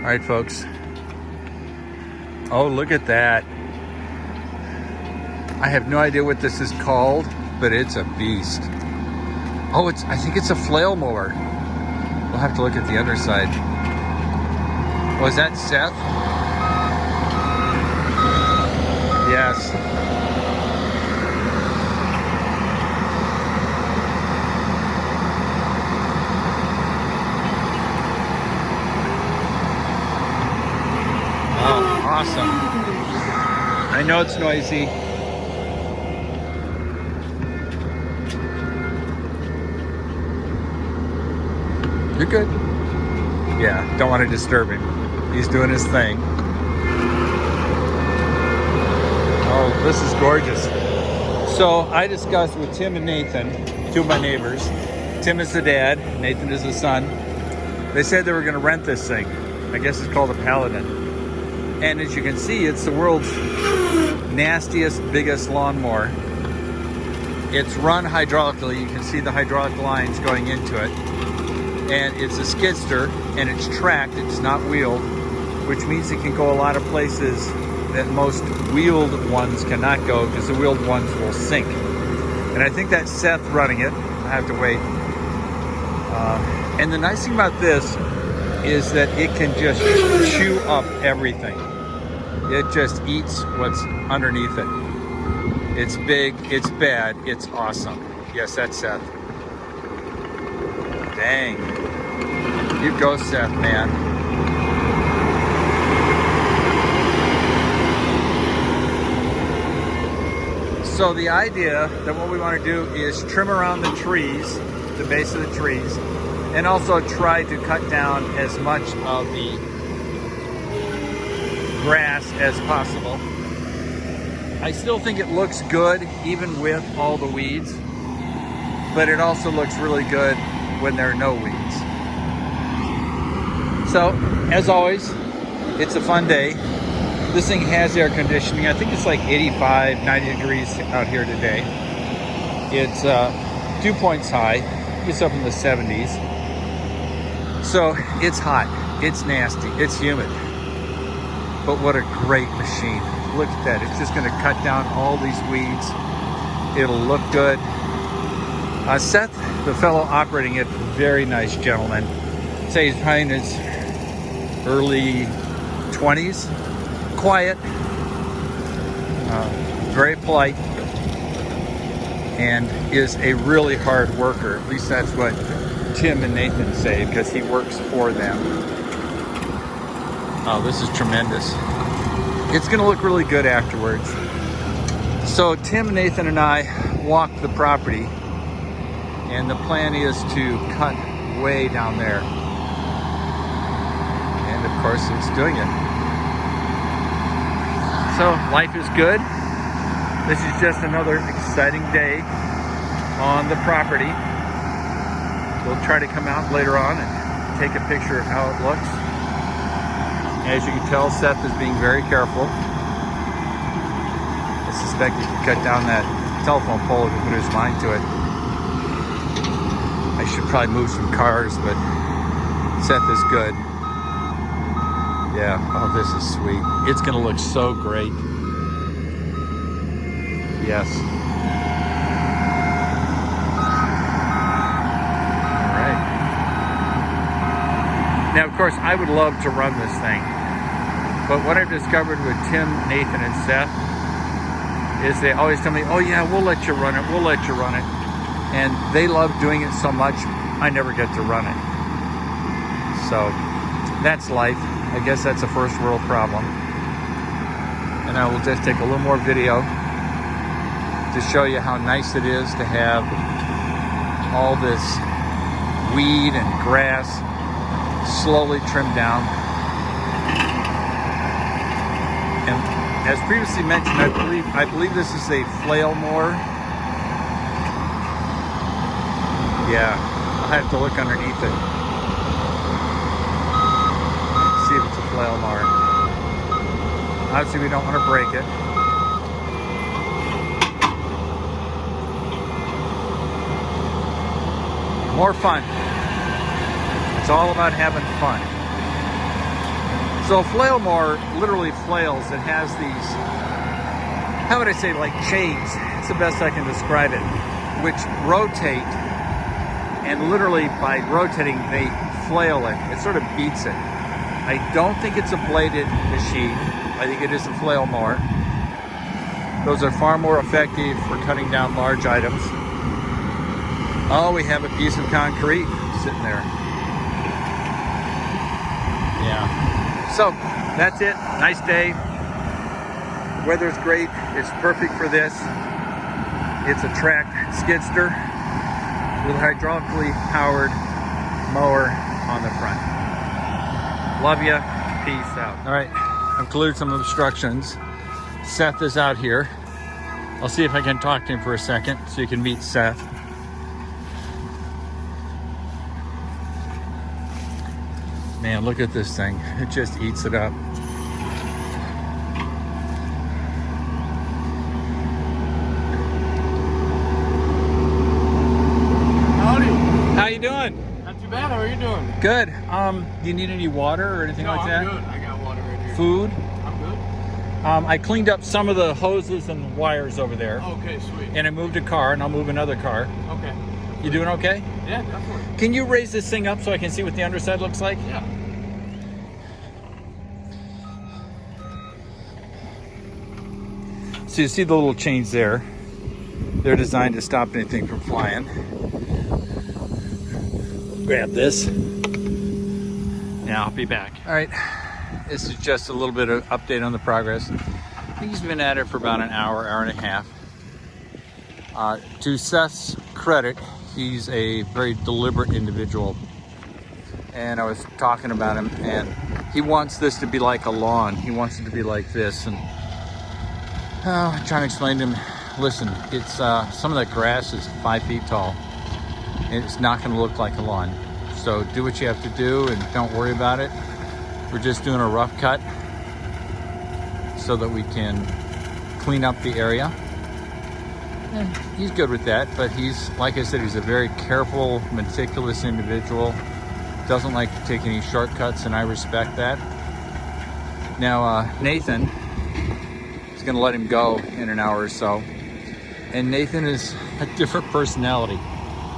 right, folks. Oh, look at that. I have no idea what this is called, but it's a beast. Oh, I think it's a flail mower. We'll have to look at the underside. Was that Seth? Yes. Oh, awesome. I know it's noisy. You're good. Yeah, don't want to disturb him. He's doing his thing. Oh, this is gorgeous. So I discussed with Tim and Nathan, two of my neighbors. Tim is the dad, Nathan is the son. They said they were going to rent this thing. I guess it's called a Paladin. And as you can see, it's the world's nastiest, biggest lawnmower. It's run hydraulically. You can see the hydraulic lines going into it. And it's a Skidsteer, and it's tracked, it's not wheeled, which means it can go a lot of places that most wheeled ones cannot go, because the wheeled ones will sink. And I think that's Seth running it. I have to wait. And the nice thing about this is that it can just chew up everything. It just eats what's underneath it. It's big, it's bad, it's awesome. Yes, that's Seth. Dang. You go, Seth, man. So the idea that what we want to do is trim around the trees, the base of the trees, and also try to cut down as much of the grass as possible. I still think it looks good even with all the weeds, but it also looks really good when there are no weeds. So, as always, it's a fun day. This thing has air conditioning. I think it's like 85, 90 degrees out here today. It's 2 points high. It's up in the 70s. So, it's hot. It's nasty. It's humid. But what a great machine. Look at that. It's just going to cut down all these weeds. It'll look good. Seth, the fellow operating it, very nice gentleman. I'd say he's probably in his early 20s. Quiet, very polite, and is a really hard worker. At least that's what Tim and Nathan say, because he works for them. Oh, this is tremendous. It's going to look really good afterwards. So Tim, Nathan, and I walked the property, and the plan is to cut way down there. And of course, it's doing it. So life is good. This is just another exciting day on the property. We'll try to come out later on and take a picture of how it looks. As you can tell, Seth is being very careful. I suspect he could cut down that telephone pole if he put his mind to it. I should probably move some cars, but Seth is good. Yeah, oh, this is sweet. It's gonna look so great. Yes. All right. Now, of course, I would love to run this thing, but what I've discovered with Tim, Nathan, and Seth is they always tell me, oh yeah, we'll let you run it, we'll let you run it. And they love doing it so much, I never get to run it. So, that's life. I guess that's a first world problem. And I will just take a little more video to show you how nice it is to have all this weed and grass slowly trimmed down. And as previously mentioned, I believe this is a flail mower. Yeah, I'll have to look underneath it. See if it's a flail mower. Obviously, we don't want to break it. More fun. It's all about having fun. So a flail mower literally flails. It has these, how would I say, like chains. It's the best I can describe it, which rotate, and literally by rotating, they flail it. It sort of beats it. I don't think it's a bladed machine. I think it is a flail mower. Those are far more effective for cutting down large items. Oh, we have a piece of concrete sitting there. Yeah. So that's it. Nice day. Weather's great. It's perfect for this. It's a tracked Skidsteer with a hydraulically powered mower on the front. Love ya. Peace out. All right, I've cleared some obstructions. Seth is out here. I'll see if I can talk to him for a second so you can meet Seth. Man, look at this thing. It just eats it up. Howdy. How you doing? Not too bad. How are you doing? Good. Do you need any water or anything like that? I'm good. I got water right here. Food? I'm good. I cleaned up some of the hoses and wires over there. Okay, sweet. And I moved a car, and I'll move another car. Okay. You doing okay? Yeah, definitely. Can you raise this thing up so I can see what the underside looks like? Yeah. So you see the little chains there. They're designed to stop anything from flying. Grab this. Now I'll be back. All right, this is just a little bit of update on the progress. He's been at it for about an hour, hour and a half. To Seth's credit, he's a very deliberate individual. And I was talking about him, and he wants this to be like a lawn. He wants it to be like this. And I'm trying to explain to him, listen, it's some of that grass is 5 feet tall, and it's not going to look like a lawn. So do what you have to do and don't worry about it. We're just doing a rough cut so that we can clean up the area. And he's good with that, but he's, like I said, he's a very careful, meticulous individual. Doesn't like to take any shortcuts, and I respect that. Now, Nathan is going to let him go in an hour or so. And Nathan is a different personality.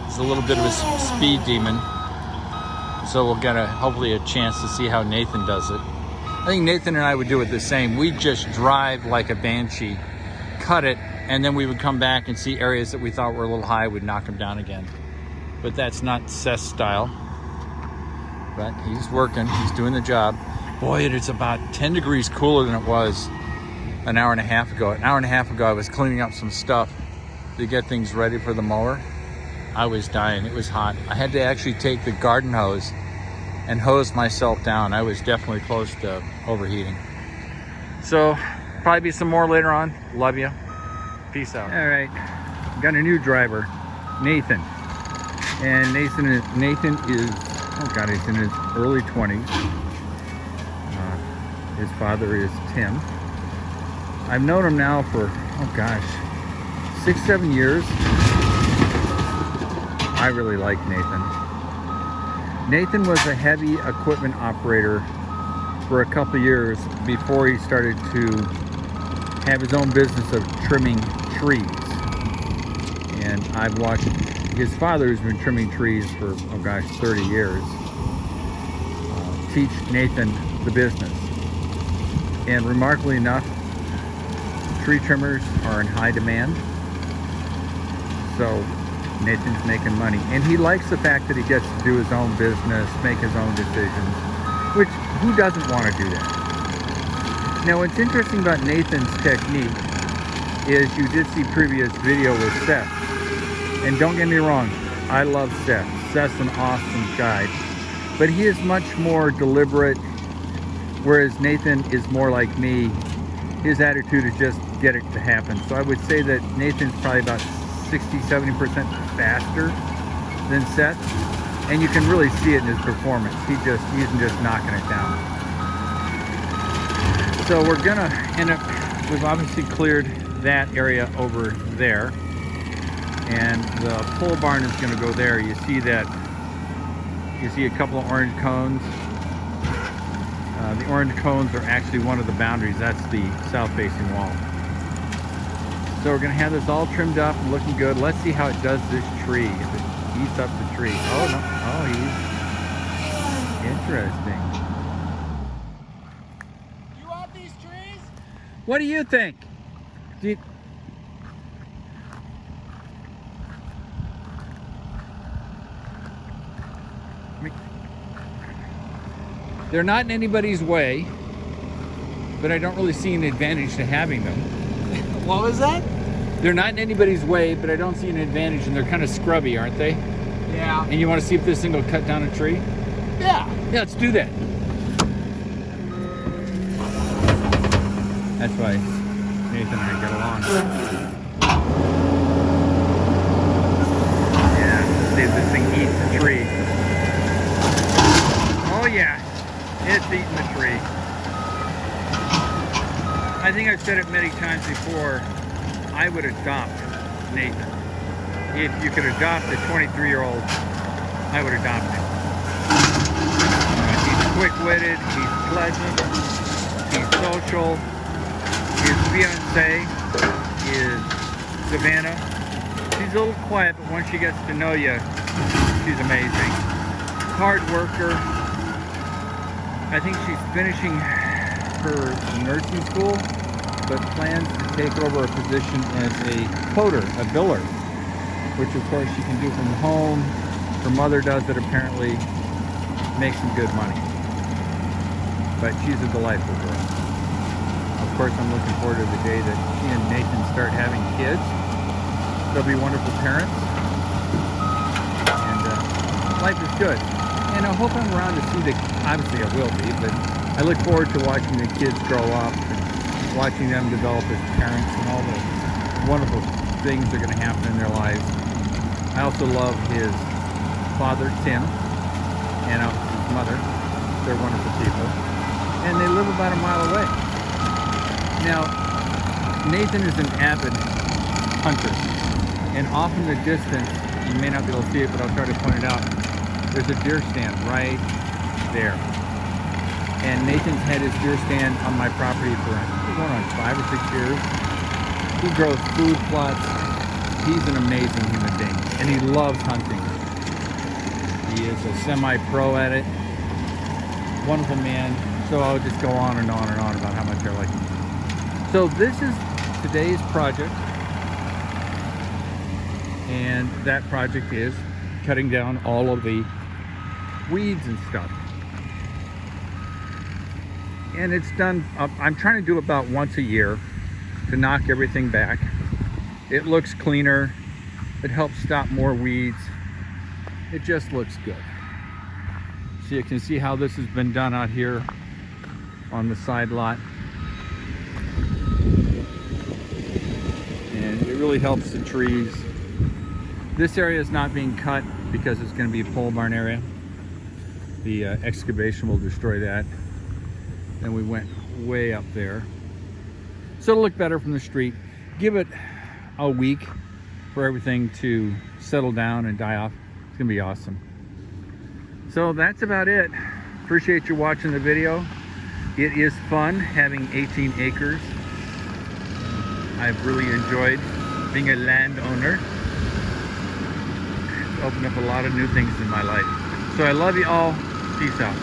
He's a little bit of a speed demon. So we'll get hopefully a chance to see how Nathan does it. I think Nathan and I would do it the same. We'd just drive like a banshee, cut it, and then we would come back and see areas that we thought were a little high, we'd knock them down again. But that's not Seth's style. But he's working, he's doing the job. Boy, it is about 10 degrees cooler than it was an hour and a half ago. An hour and a half ago, I was cleaning up some stuff to get things ready for the mower. I was dying, it was hot. I had to actually take the garden hose and hose myself down. I was definitely close to overheating. So, probably be some more later on. Love you. Peace out. All right, got a new driver, Nathan. And Nathan is, oh God, he's in his early 20s. His father is Tim. I've known him now for, oh gosh, 6-7 years. I really like Nathan. Nathan was a heavy equipment operator for a couple of years before he started to have his own business of trimming trees. And I've watched his father, who's been trimming trees for, oh gosh, 30 years, teach Nathan the business. And remarkably enough, tree trimmers are in high demand. So Nathan's making money, and he likes the fact that he gets to do his own business, make his own decisions, which, who doesn't want to do that? Now, what's interesting about Nathan's technique is you did see previous video with Seth, and don't get me wrong, I love Seth. Seth's an awesome guy, but he is much more deliberate, whereas Nathan is more like me. His attitude is just get it to happen. So I would say that Nathan's probably about 60-70% faster than Seth, and you can really see it in his performance. He's just knocking it down. So we're gonna end up, we've obviously cleared that area over there, and the pole barn is gonna go there. You see that, you see a couple of orange cones. The orange cones are actually one of the boundaries. That's the south-facing wall. So we're gonna have this all trimmed up and looking good. Let's see how it does this tree. If it eats up the tree. Oh no! Oh, he's interesting. You want these trees? What do you think? Do you... They're not in anybody's way, but I don't really see an advantage to having them. What was that? They're not in anybody's way, but I don't see an advantage, and they're kind of scrubby, aren't they? Yeah. And you want to see if this thing will cut down a tree? Yeah. Yeah, let's do that. That's why Nathan and I get along. Yeah, let's see if this thing eats the tree. Oh yeah, it's eating the tree. I think I've said it many times before, I would adopt Nathan. If you could adopt a 23-year-old, I would adopt him. He's quick-witted, he's pleasant, he's social. His fiancée is Savannah. She's a little quiet, but once she gets to know you, she's amazing. Hard worker. I think she's finishing her nursing school, but plans to take over a position as a coder, a biller, which of course she can do from home. Her mother does it apparently, makes some good money. But she's a delightful girl. Of course, I'm looking forward to the day that she and Nathan start having kids. They'll be wonderful parents. And life is good. And I hope I'm around to see the, obviously I will be, but I look forward to watching the kids grow up and watching them develop as parents and all the wonderful things that are going to happen in their lives. I also love his father, Tim, and his mother. They're wonderful people. And they live about a mile away. Now, Nathan is an avid hunter, and off in the distance, you may not be able to see it, but I'll try to point it out, there's a deer stand right there. And Nathan's had his deer stand on my property for going on 5 or 6 years. He grows food plots. He's an amazing human being, and he loves hunting. He is a semi-pro at it. Wonderful man. So I'll just go on and on and on about how much I like him. So this is today's project, and that project is cutting down all of the weeds and stuff. And it's done, I'm trying to do about once a year to knock everything back. It looks cleaner, it helps stop more weeds, it just looks good. So you can see how this has been done out here on the side lot. And it really helps the trees. This area is not being cut because it's going to be a pole barn area. The excavation will destroy that. Then we went way up there. So it'll look better from the street. Give it a week for everything to settle down and die off. It's going to be awesome. So that's about it. Appreciate you watching the video. It is fun having 18 acres. I've really enjoyed being a landowner. It's opened up a lot of new things in my life. So I love you all. Peace out.